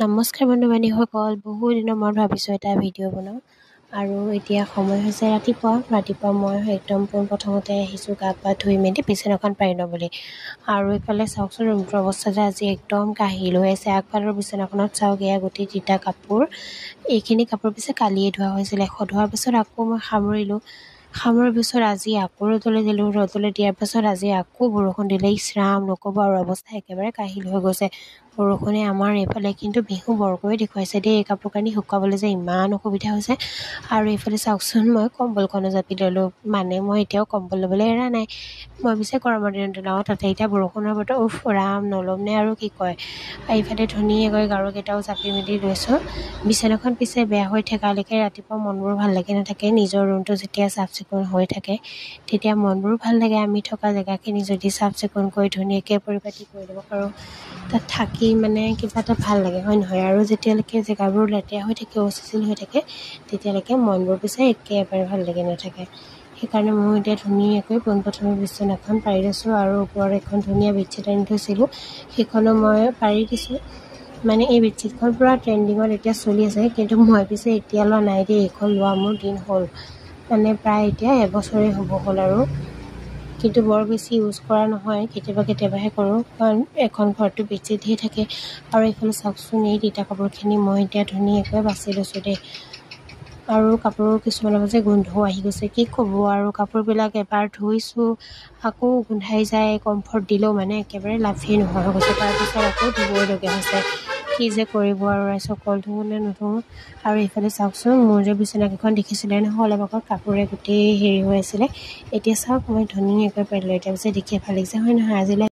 নমস্কাৰ বন্ধু-বান্ধৱীসকল, বহু দিনৰ মূৰত ভাবিছোঁ এটা ভিডিঅ' বনাওঁ আৰু এতিয়া সময় হৈছে ৰাতিপুৱা মই একদম পোনপ্ৰথমতে আহিছোঁ গা পা ধুই মেলি বিচনাখন পাৰি ল'বলৈ। আৰু এইফালে চাওকচোন ৰুমটোৰ অৱস্থাটো আজি একদম কাহিল হৈ আছে। আগফালৰ বিচনাখনত চাওক, এয়া গোটেই তিতা কাপোৰ, এইখিনি কাপোৰ পিছে কালিয়ে ধোৱা হৈছিলে। ধোৱাৰ পিছত আকৌ মই সামৰাৰ পিছত আজি আকৌ ৰ'দলৈ দিলোঁ। ৰ'দলৈ দিয়াৰ পিছত আজি আকৌ বৰষুণ দিলে। ইছৰাম নক'ব আৰু, অৱস্থা একেবাৰে কাহিল হৈ গৈছে। বৰষুণে আমাৰ এইফালে কিন্তু বিহু বৰকৈ দেখুৱাইছে দেই। এই কাপোৰ কানি শুকাবলৈ যে ইমান অসুবিধা হৈছে। আৰু এইফালে চাওকচোন, মই কম্বলখনো জাপি ল'লোঁ, মানে মই এতিয়াও কম্বল ল'বলৈ এৰা নাই। মই পিছে গৰমৰ দিনত ওলাওঁ, তাতে এতিয়া বৰষুণৰ বতৰ, ৰাম নল'ম নে আৰু কি কয়। এইফালে ধুনীয়াকৈ গাৰুকেইটাও জাপি মেলি লৈছোঁ। বিচনাখন পিছে বেয়া হৈ থকালৈকে ৰাতিপুৱা মনবোৰ ভাল লাগি নাথাকে। নিজৰ ৰুমটো যেতিয়া চাফ চিকুণ হৈ থাকে তেতিয়া মনবোৰ ভাল লাগে। আমি থকা জেগাখিনি যদি চাফ চিকুণ কৰি ধুনীয়াকৈ পৰিপাটি কৰি ল'ব পাৰোঁ, তাত থাকি মানে কিবা এটা ভাল লাগে, হয় নহয়? আৰু যেতিয়ালৈকে জেগাবোৰ লেতেৰা হৈ থাকে, অচিজিল হৈ থাকে, তেতিয়ালৈকে মনবোৰ পিছে একেবাৰে ভাল লাগি নাথাকে। সেইকাৰণে মই এতিয়া ধুনীয়াকৈ পোনপ্ৰথমে বিচনাখন পাৰি লৈছোঁ আৰু ওপৰত এখন ধুনীয়া বেডশ্বীট আনি থৈছিলোঁ, সেইখনো মই পাৰি দিছোঁ। মানে এই বেডশ্বীটখন পূৰা ট্ৰেণ্ডিঙত এতিয়া চলি আছে, কিন্তু মই পিছে এতিয়া লোৱা নাই দেই। এইখন লোৱা মোৰ দিন হ'ল, মানে প্ৰায় এতিয়া এবছৰেই হ'ব হ'ল আৰু। কিন্তু বৰ বেছি ইউজ কৰা নহয়, কেতিয়াবাহে কৰোঁ, কাৰণ এখন ঘৰতো বেডশ্বীটহে থাকে। আৰু এইফালে চাওকচোন, এই তিতা কাপোৰখিনি মই এতিয়া ধুনীয়াকৈ বাছি লৈছোঁ দেই। আৰু কাপোৰ কিছুমানৰ যে গোন্ধও আহি গৈছে, কি ক'ব আৰু। কাপোৰবিলাক এবাৰ ধুইছোঁ আকৌ গোন্ধাই যায়, কমফৰ্ট দিলেও মানে একেবাৰে লাভেই নোহোৱা হৈ গৈছে। তাৰপিছত আকৌ ধুবইলগীয়া হৈছে। কি যে কৰিব আৰু, চকল ধুওঁ নে নুধুওঁ। আৰু এইফালে চাওকচোন, মোৰ যে বিচনাকেইখন দেখিছিলে নহয় অলপ আগত, কাপোৰে গোটেই হেৰি হৈ আছিলে। এতিয়া চাওক মই ধুনীয়াকৈ পাৰিলোঁ। এতিয়া পিছে দেখি ভাল লাগিছে, হয় নহয়? আজিলৈ